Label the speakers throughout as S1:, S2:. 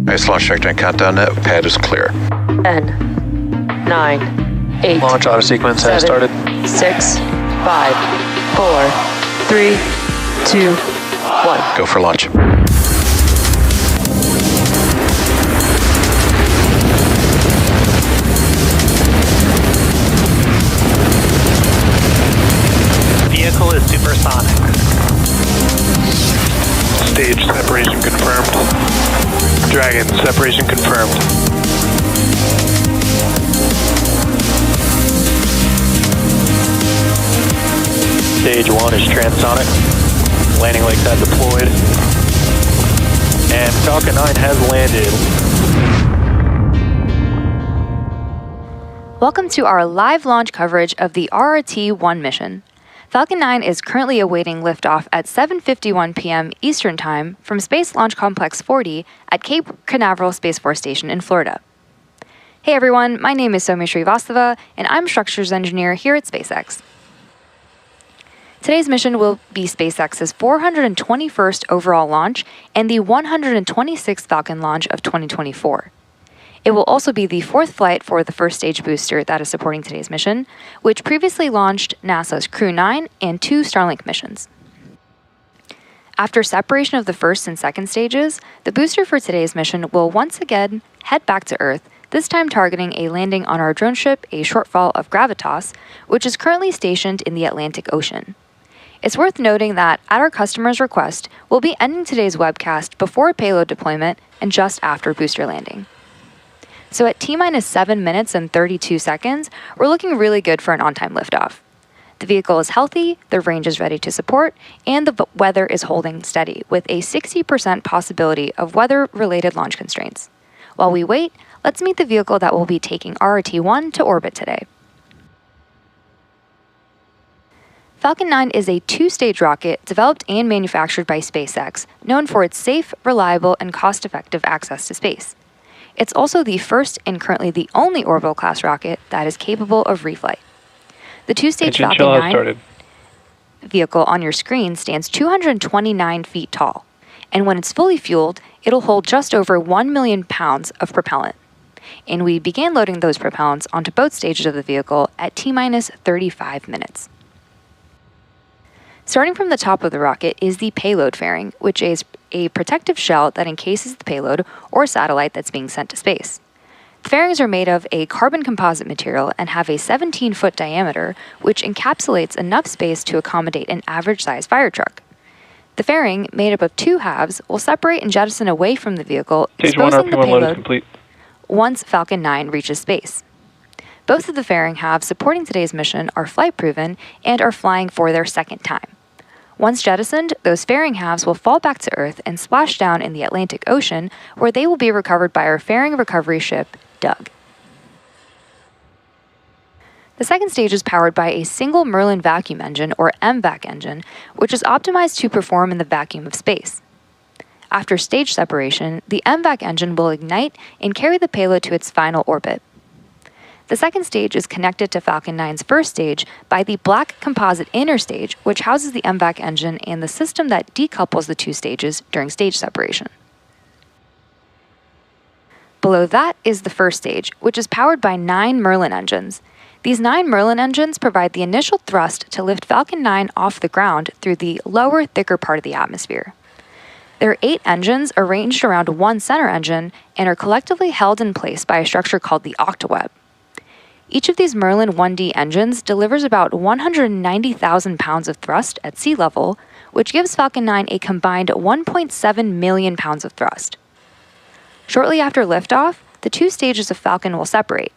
S1: Nice launch trajectory and countdown net. Pad is clear.
S2: 10, 9, 8.
S3: Launch auto sequence has started.
S2: 6, 5, 4, 3, 2, 1.
S1: Go for launch.
S3: Vehicle is supersonic. Stage separation confirmed. Dragon, separation confirmed. Stage 1 is transonic. Landing legs have deployed. And Falcon 9 has landed.
S4: Welcome to our live launch coverage of the RRT-1 mission. Falcon 9 is currently awaiting liftoff at 7:51 p.m. Eastern Time from Space Launch Complex 40 at Cape Canaveral Space Force Station in Florida. Hey everyone, my name is Soumya Srivastava, and I'm Structures Engineer here at SpaceX. Today's mission will be SpaceX's 421st overall launch and the 126th Falcon launch of 2024. It will also be the fourth flight for the first stage booster that is supporting today's mission, which previously launched NASA's Crew 9 and 2 Starlink missions. After separation of the first and second stages, the booster for today's mission will once again head back to Earth, this time targeting a landing on our drone ship, A Shortfall of Gravitas, which is currently stationed in the Atlantic Ocean. It's worth noting that, at our customer's request, we'll be ending today's webcast before payload deployment and just after booster landing. So at T-minus 7 minutes and 32 seconds, we're looking really good for an on-time liftoff. The vehicle is healthy, the range is ready to support, and the weather is holding steady, with a 60% possibility of weather-related launch constraints. While we wait, let's meet the vehicle that will be taking RRT-1 to orbit today. Falcon 9 is a two-stage rocket developed and manufactured by SpaceX, known for its safe, reliable, and cost-effective access to space. It's also the first and currently the only orbital class rocket that is capable of reflight. The two-stage Falcon 9 vehicle on your screen stands 229 feet tall, and when it's fully fueled, it'll hold just over 1 million pounds of propellant. And we began loading those propellants onto both stages of the vehicle at T-minus 35 minutes. Starting from the top of the rocket is the payload fairing, which is a protective shell that encases the payload or satellite that's being sent to space. The fairings are made of a carbon composite material and have a 17-foot diameter, which encapsulates enough space to accommodate an average-sized fire truck. The fairing, made up of two halves, will separate and jettison away from the vehicle, exposing the payload once Falcon 9 reaches space. Both of the fairing halves supporting today's mission are flight-proven and are flying for their second time. Once jettisoned, those fairing halves will fall back to Earth and splash down in the Atlantic Ocean, where they will be recovered by our fairing recovery ship, Doug. The second stage is powered by a single Merlin vacuum engine, or MVac engine, which is optimized to perform in the vacuum of space. After stage separation, the MVac engine will ignite and carry the payload to its final orbit. The second stage is connected to Falcon 9's first stage by the black composite inner stage, which houses the MVac engine and the system that decouples the two stages during stage separation. Below that is the first stage, which is powered by 9 Merlin engines. These 9 Merlin engines provide the initial thrust to lift Falcon 9 off the ground through the lower, thicker part of the atmosphere. There are 8 engines arranged around one center engine and are collectively held in place by a structure called the octaweb. Each of these Merlin 1D engines delivers about 190,000 pounds of thrust at sea level, which gives Falcon 9 a combined 1.7 million pounds of thrust. Shortly after liftoff, the two stages of Falcon will separate.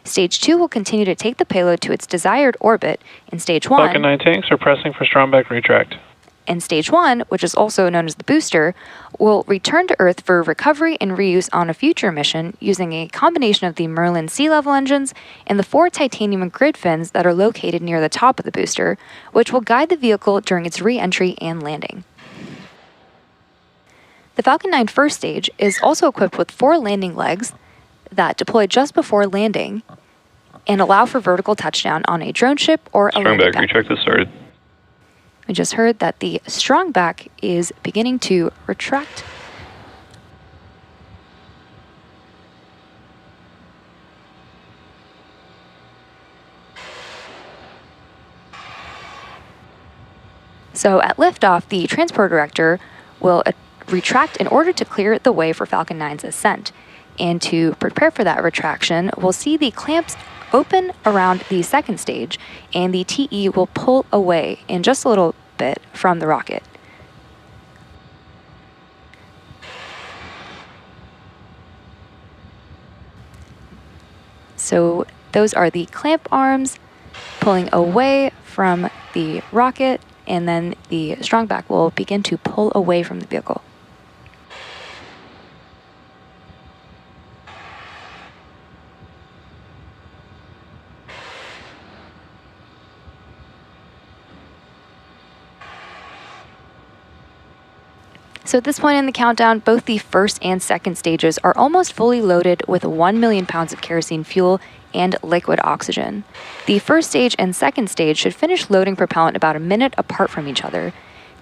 S4: Stage 2 will continue to take the payload to its desired orbit, and Stage 1...
S3: Falcon 9 tanks are pressing for strongback retract.
S4: And Stage 1, which is also known as the booster, will return to Earth for recovery and reuse on a future mission using a combination of the Merlin sea level engines and the 4 titanium grid fins that are located near the top of the booster, which will guide the vehicle during its re-entry and landing. The Falcon 9 first stage is also equipped with 4 landing legs that deploy just before landing and allow for vertical touchdown on a drone ship or a
S3: Strongback retract has started.
S4: We just heard that the strongback is beginning to retract. So at liftoff, the transport director will retract in order to clear the way for Falcon 9's ascent. And to prepare for that retraction, we'll see the clamps open around the second stage, and the TE will pull away in just a little bit from the rocket. So those are the clamp arms pulling away from the rocket, and then the strong back will begin to pull away from the vehicle. So at this point in the countdown, both the first and second stages are almost fully loaded with 1 million pounds of kerosene fuel and liquid oxygen. The first stage and second stage should finish loading propellant about a minute apart from each other.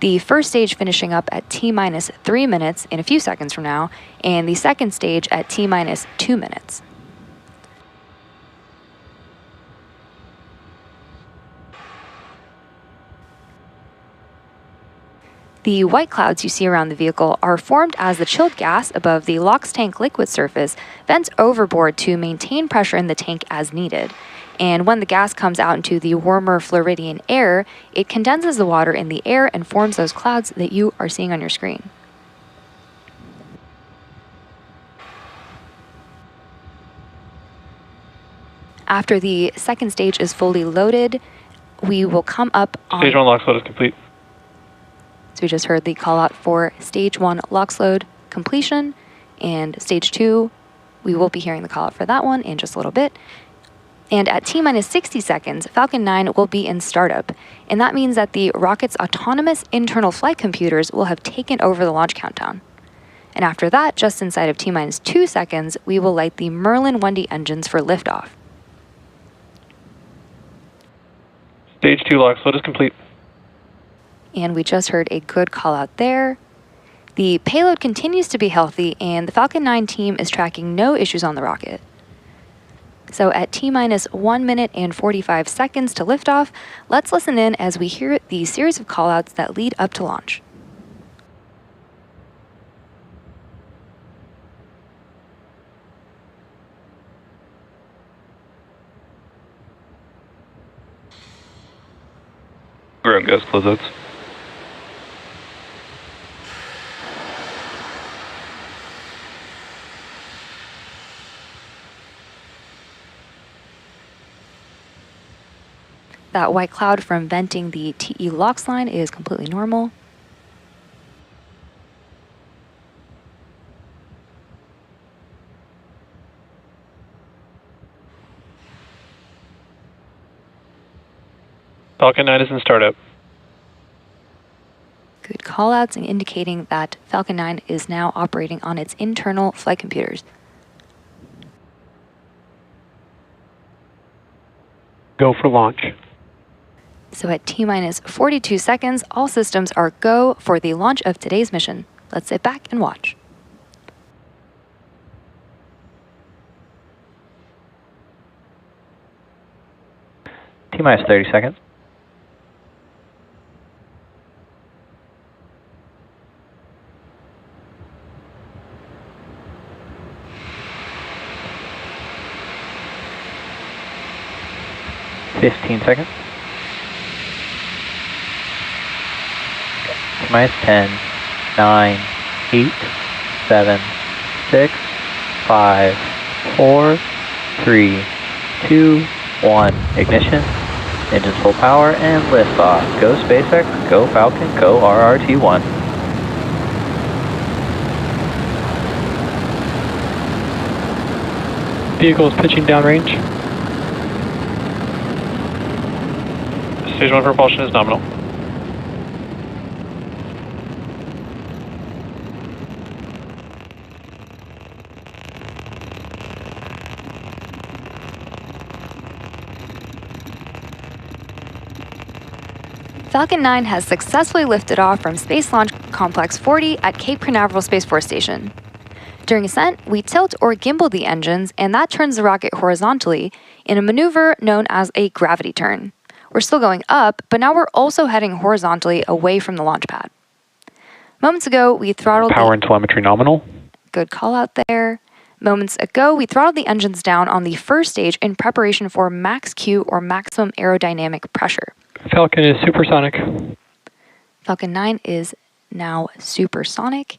S4: The first stage finishing up at T-minus 3 minutes in a few seconds from now, and the second stage at T-minus 2 minutes. The white clouds you see around the vehicle are formed as the chilled gas above the LOX tank liquid surface vents overboard to maintain pressure in the tank as needed. And when the gas comes out into the warmer Floridian air, it condenses the water in the air and forms those clouds that you are seeing on your screen. After the second stage is fully loaded, we will come up on...
S3: Stage 1 LOX load is complete.
S4: So we just heard the call out for stage 1 LOX load completion, and stage 2, we will be hearing the call out for that one in just a little bit. And at T-minus 60 seconds, Falcon 9 will be in startup, and that means that the rocket's autonomous internal flight computers will have taken over the launch countdown. And after that, just inside of T-minus 2 seconds, we will light the Merlin 1D engines for liftoff.
S3: Stage 2 LOX load is complete.
S4: And we just heard a good call out there. The payload continues to be healthy, and the Falcon 9 team is tracking no issues on the rocket. So at T-minus 1 minute and 45 seconds to liftoff, let's listen in as we hear the series of callouts that lead up to launch.
S3: Ground gas closeouts.
S4: That white cloud from venting the TE LOX line is completely normal.
S3: Falcon 9 is in startup.
S4: Good callouts and indicating that Falcon 9 is now operating on its internal flight computers.
S3: Go for launch.
S4: So at T-minus 42 seconds, all systems are go for the launch of today's mission. Let's sit back and watch.
S5: T-minus 30 seconds. -15 seconds. T-minus 10, 9, 8, 7, 6, 5, 4, 3, 2, 1. Ignition. Engines full power and liftoff. Go SpaceX, go Falcon, go RRT-1.
S3: Vehicle is pitching downrange. Stage 1 propulsion is nominal.
S4: Falcon 9 has successfully lifted off from Space Launch Complex 40 at Cape Canaveral Space Force Station. During ascent, we tilt or gimbal the engines, and that turns the rocket horizontally in a maneuver known as a gravity turn. We're still going up, but now we're also heading horizontally away from the launch pad. Moments ago, we throttled
S3: Power and telemetry nominal.
S4: Good call out there. Moments ago, we throttled the engines down on the first stage in preparation for max Q, or maximum aerodynamic pressure.
S3: Falcon is supersonic.
S4: Falcon 9 is now supersonic.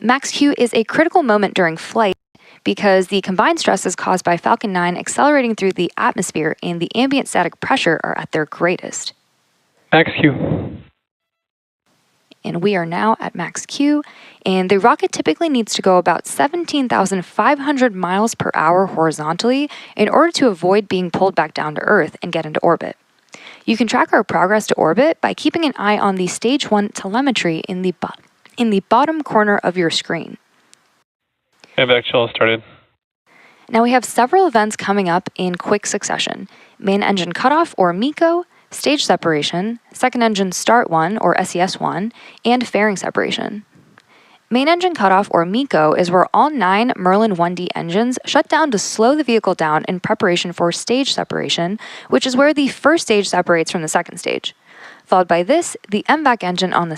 S4: Max Q is a critical moment during flight because the combined stresses caused by Falcon 9 accelerating through the atmosphere and the ambient static pressure are at their greatest.
S3: Max Q.
S4: And we are now at max Q, and the rocket typically needs to go about 17,500 miles per hour horizontally in order to avoid being pulled back down to Earth and get into orbit. You can track our progress to orbit by keeping an eye on the Stage 1 telemetry in the bottom corner of your screen.
S3: Back chill started.
S2: Now we have several events coming up in quick succession. Main engine cutoff, or MECO, stage separation, second engine start 1, or SES1, and fairing separation. Main engine cutoff, or MECO, is where all 9 Merlin 1D engines shut down to slow the vehicle down in preparation for stage separation, which is where the first stage separates from the second stage. Followed by this, the MVAC engine on the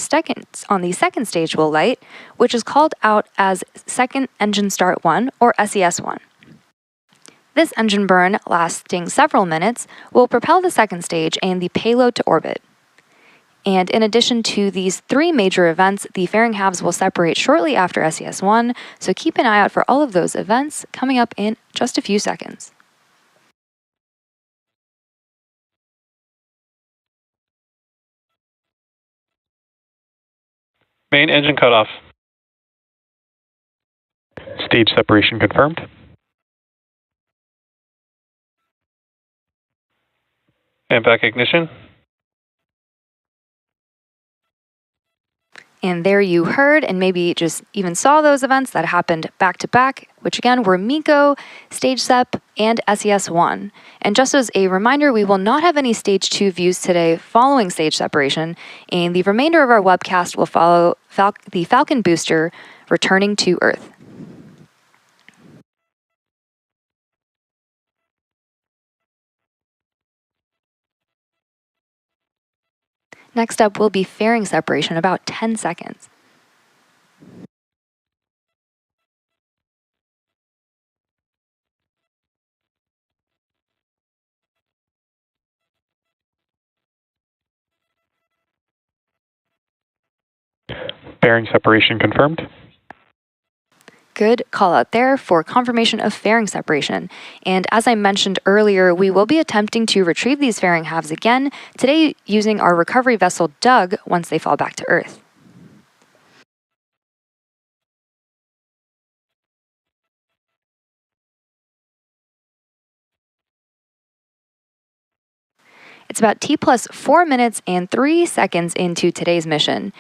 S2: second stage will light, which is called out as second engine start 1, or SES1. This engine burn, lasting several minutes, will propel the second stage and the payload to orbit. And in addition to these 3 major events, the fairing halves will separate shortly after SES1, so keep an eye out for all of those events coming up in just a few seconds.
S3: Main engine cutoff. Stage separation confirmed. MVAC ignition.
S4: And there you heard and maybe just even saw those events that happened back to back, which again were MECO, Stage Sep, and SES1. And just as a reminder, we will not have any Stage 2 views today following stage separation, and the remainder of our webcast will follow the Falcon booster returning to Earth. Next up will be fairing separation, about 10 seconds.
S3: Fairing separation confirmed.
S4: Good call out there for confirmation of fairing separation. And as I mentioned earlier, we will be attempting to retrieve these fairing halves again, today using our recovery vessel Doug once they fall back to Earth. It's about T plus 4 minutes and 3 seconds into today's mission.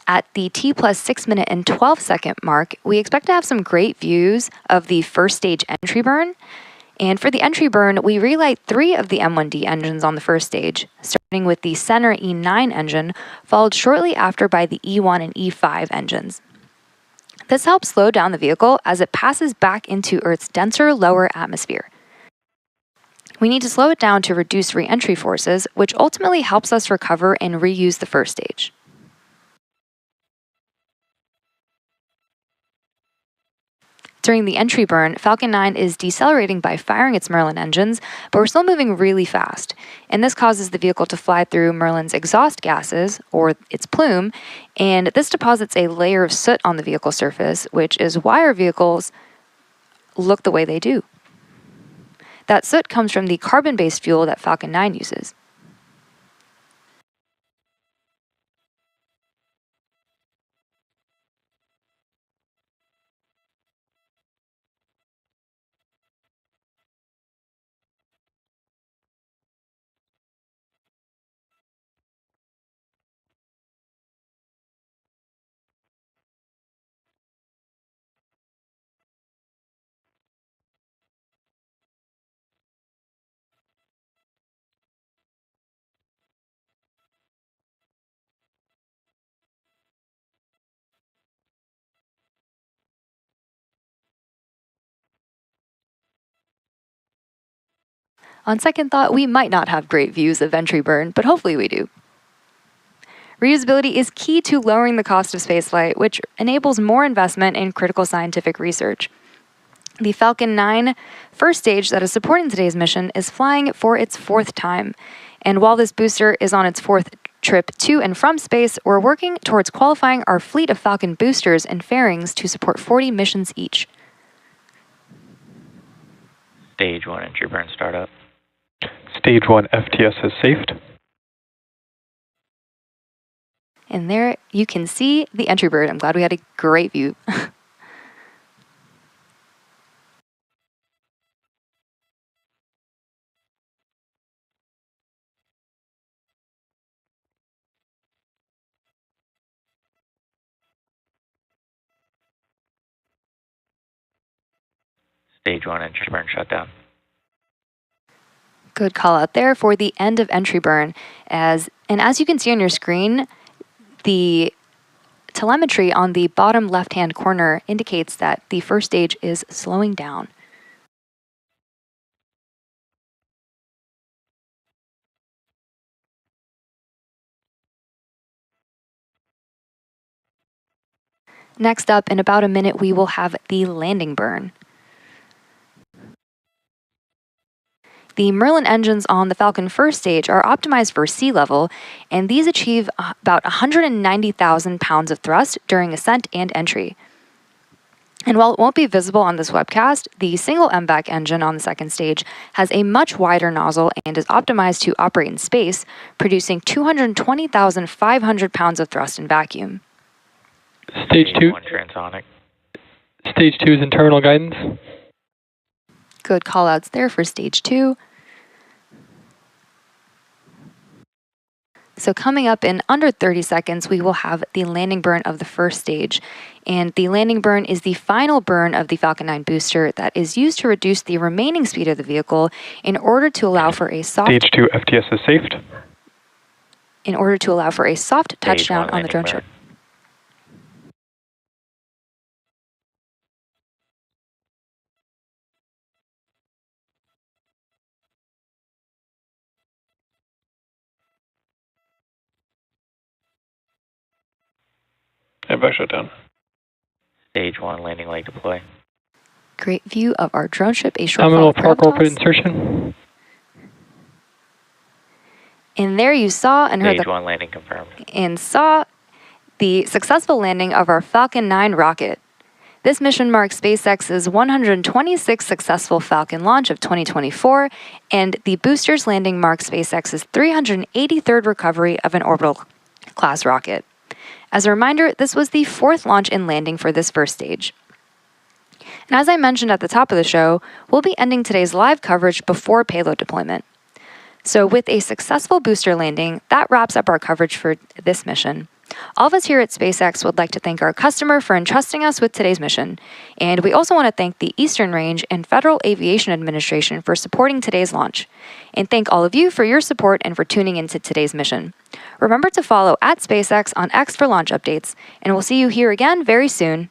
S4: At the T plus 6 minute and 12 second mark, we expect to have some great views of the first stage entry burn. And for the entry burn, we relight 3 of the M1D engines on the first stage, starting with the center E9 engine, followed shortly after by the E1 and E5 engines. This helps slow down the vehicle as it passes back into Earth's denser lower atmosphere. We need to slow it down to reduce re-entry forces, which ultimately helps us recover and reuse the first stage. During the entry burn, Falcon 9 is decelerating by firing its Merlin engines, but we're still moving really fast. And this causes the vehicle to fly through Merlin's exhaust gases, or its plume, and this deposits a layer of soot on the vehicle surface, which is why our vehicles look the way they do. That soot comes from the carbon-based fuel that Falcon 9 uses.
S2: On second thought, we might not have great views of entry burn, but hopefully we do. Reusability is key to lowering the cost of spaceflight, which enables more investment in critical scientific research. The Falcon 9 first stage that is supporting today's mission is flying for its 4th time. And while this booster is on its 4th trip to and from space, we're working towards qualifying our fleet of Falcon boosters and fairings to support 40 missions each.
S3: Stage 1 entry burn startup.
S6: Stage 1 FTS is safed.
S2: And there you can see the entry bird. I'm glad we had a great view.
S3: Stage 1 entry burn shutdown.
S2: Good call out there for the end of entry burn. As you can see on your screen, the telemetry on the bottom left-hand corner indicates that the first stage is slowing down. Next up, in about a minute, we will have the landing burn. The Merlin engines on the Falcon first stage are optimized for sea level, and these achieve about 190,000 pounds of thrust during ascent and entry. And while it won't be visible on this webcast, the single MVAC engine on the second stage has a much wider nozzle and is optimized to operate in space, producing 220,500 pounds of thrust in vacuum.
S6: Stage 2.
S3: 1 transonic.
S6: Stage 2 is internal guidance.
S2: Good callouts there for stage 2. So coming up in under 30 seconds, we will have the landing burn of the first stage. And the landing burn is the final burn of the Falcon 9 booster that is used to reduce the remaining speed of the vehicle in order to allow for a soft...
S6: Stage 2 FTS is safed.
S2: In order to allow for a soft touchdown on the drone ship.
S6: MVAC shutdown.
S3: Stage 1 landing leg deploy.
S2: Great view of our drone ship, A Shortfall
S6: Nominal
S2: of
S6: park orbit
S2: Gravitas.
S6: insertion. And
S2: there you saw and heard
S3: Stage 1 landing confirmed.
S2: The successful landing of our Falcon 9 rocket. This mission marks SpaceX's 126th successful Falcon launch of 2024, and the booster's landing marks SpaceX's 383rd recovery of an orbital class rocket. As a reminder, this was the 4th launch and landing for this first stage. And as I mentioned at the top of the show, we'll be ending today's live coverage before payload deployment. So with a successful booster landing, that wraps up our coverage for this mission. All of us here at SpaceX would like to thank our customer for entrusting us with today's mission. And we also want to thank the Eastern Range and Federal Aviation Administration for supporting today's launch. And thank all of you for your support and for tuning into today's mission. Remember to follow @SpaceX on X for launch updates, and we'll see you here again very soon.